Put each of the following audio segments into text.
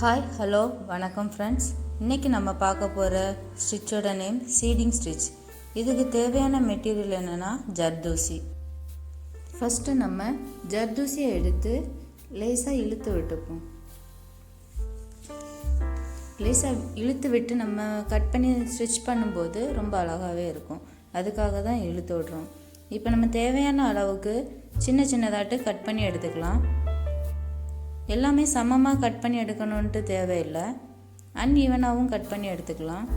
Hi hello வணக்கம் friends. இன்றைக்கி நம்ம பார்க்க போகிற ஸ்டிச்சோட நேம் சீடிங் ஸ்டிச். இதுக்கு தேவையான மெட்டீரியல் என்னென்னா ஜர்தூசி. ஃபஸ்ட்டு நம்ம ஜர்தூசியை எடுத்து லேசாக இழுத்து விட்டுப்போம். லேசாக இழுத்து விட்டு நம்ம கட் பண்ணி ஸ்டிச் பண்ணும்போது ரொம்ப அழகாகவே இருக்கும். அதுக்காக தான் இழுத்து விடுறோம். இப்போ நம்ம தேவையான அளவுக்கு சின்ன சின்னதாட்டு கட் பண்ணி எடுத்துக்கலாம். எல்லாமே சமமாக கட் பண்ணி எடுக்கணுன்ட்டு தேவையில்லை, அன்ஈவனாகவும் கட் பண்ணி எடுத்துக்கலாம்.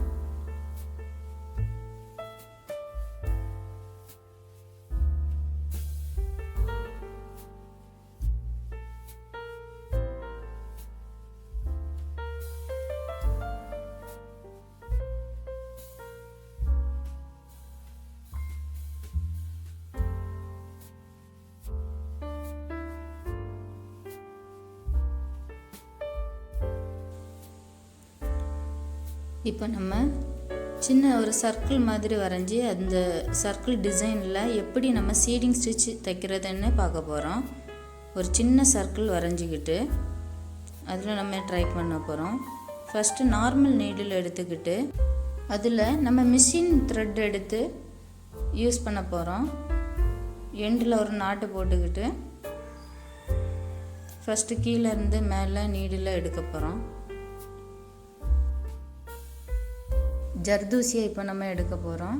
இப்போ நம்ம சின்ன ஒரு சர்க்கிள் மாதிரி வரைஞ்சி அந்த சர்க்கிள் டிசைனில் எப்படி நம்ம சீடிங் ஸ்டிச் தைக்கிறதுன்னு பார்க்க போகிறோம். ஒரு சின்ன சர்க்கிள் வரைஞ்சிக்கிட்டு அதில் நம்ம ட்ரை பண்ண போகிறோம். ஃபஸ்ட்டு நார்மல் நீடில் எடுத்துக்கிட்டு அதில் நம்ம மிஷின் த்ரெட் எடுத்து யூஸ் பண்ண போகிறோம். எண்டில் ஒரு நாட்டு போட்டுக்கிட்டு ஃபஸ்ட்டு கீழேருந்து மேலே நீடில் எடுக்க போகிறோம். ஜர்தூசியை இப்போ நம்ம எடுக்க போகிறோம்.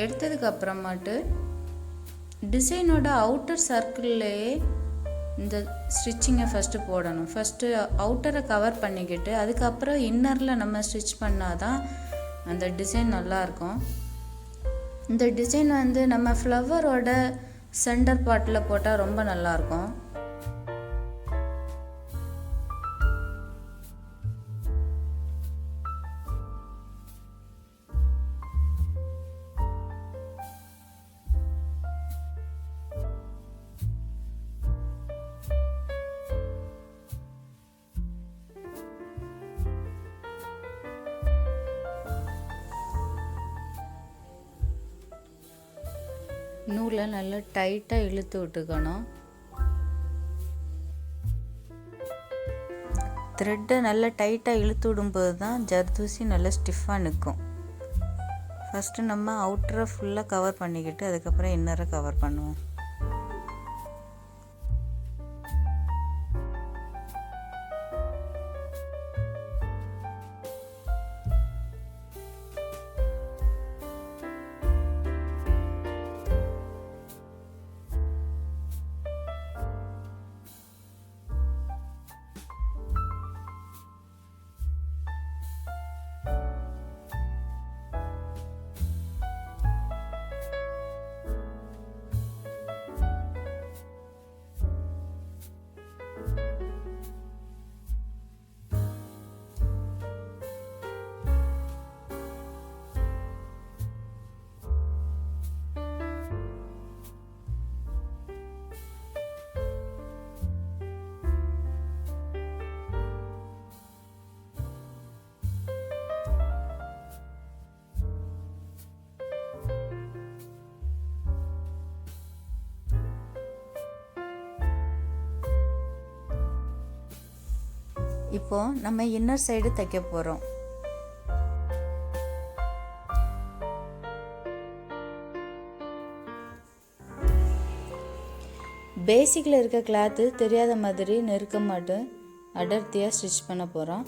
எடுத்ததுக்கு அப்புறமாட்டு டிசைனோட அவுட்டர் சர்க்கிள்லேயே இந்த ஸ்டிச்சிங்கை ஃபஸ்ட்டு போடணும். ஃபஸ்ட்டு அவுட்டரை கவர் பண்ணிக்கிட்டு அதுக்கப்புறம் இன்னரில் நம்ம ஸ்டிச் பண்ணால் தான் அந்த டிசைன் நல்லாயிருக்கும். இந்த டிசைன் நம்ம ஃப்ளவரோட சென்டர் பார்ட்டில் போட்டால் ரொம்ப நல்லாயிருக்கும். நூலை நல்லா டைட்டாக இழுத்து விட்டுக்கணும். த்ரெட்டை நல்லா டைட்டாக இழுத்து விடும்போது தான் ஜர்தூசி நல்லா ஸ்டிஃபாக நிற்கும். ஃபஸ்ட்டு நம்ம அவுட்டரை ஃபுல்லாக கவர் பண்ணிக்கிட்டு அதுக்கப்புறம் இன்னரை கவர் பண்ணுவோம். இப்போ நம்ம இன்னர் சைடு தைக்க போகிறோம். பேசிக்கில் இருக்க கிளாத்து தெரியாத மாதிரி நெருக்க மாட்டு அடர்த்தியாக ஸ்டிச் பண்ண போகிறோம்.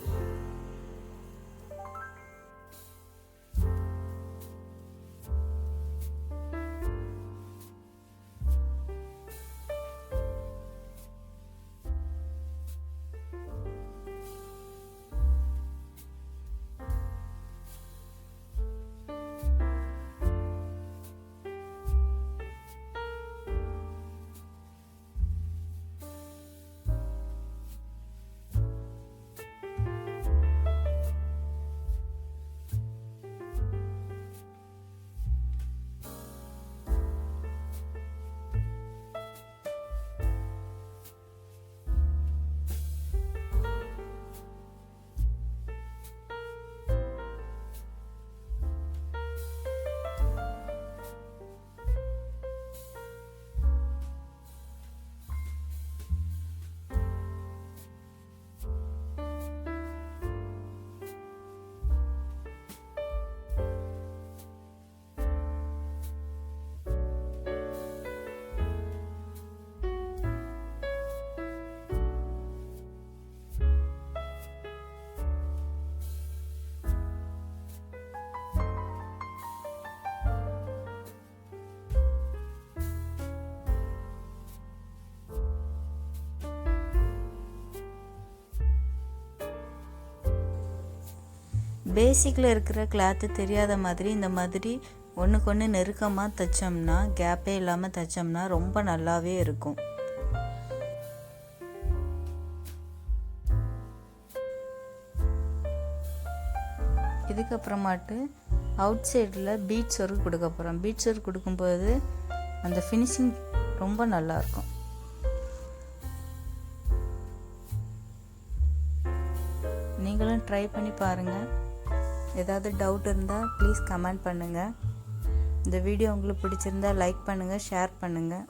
பேசிக்கில் இருக்கிற கிளாத்து தெரியாத மாதிரி இந்த மாதிரி ஒன்றுக்கு ஒன்று நெருக்கமாக தைச்சோம்னா, கேப்பே இல்லாமல் தைச்சோம்னா ரொம்ப நல்லாவே இருக்கும். இதுக்கப்புறமாட்டு அவுட் சைடில் பீட்ஸ் ஒர்க் கொடுக்க போகிறோம். பீட்ஸ் ஒர்க் கொடுக்கும்போது அந்த ஃபினிஷிங் ரொம்ப நல்லாயிருக்கும். நீங்களும் ட்ரை பண்ணி பாருங்கள். ஏதாவது டவுட் இருந்தால் ப்ளீஸ் கமெண்ட் பண்ணுங்கள். இந்த வீடியோ உங்களுக்கு பிடிச்சிருந்தா லைக் பண்ணுங்கள், ஷேர் பண்ணுங்கள்.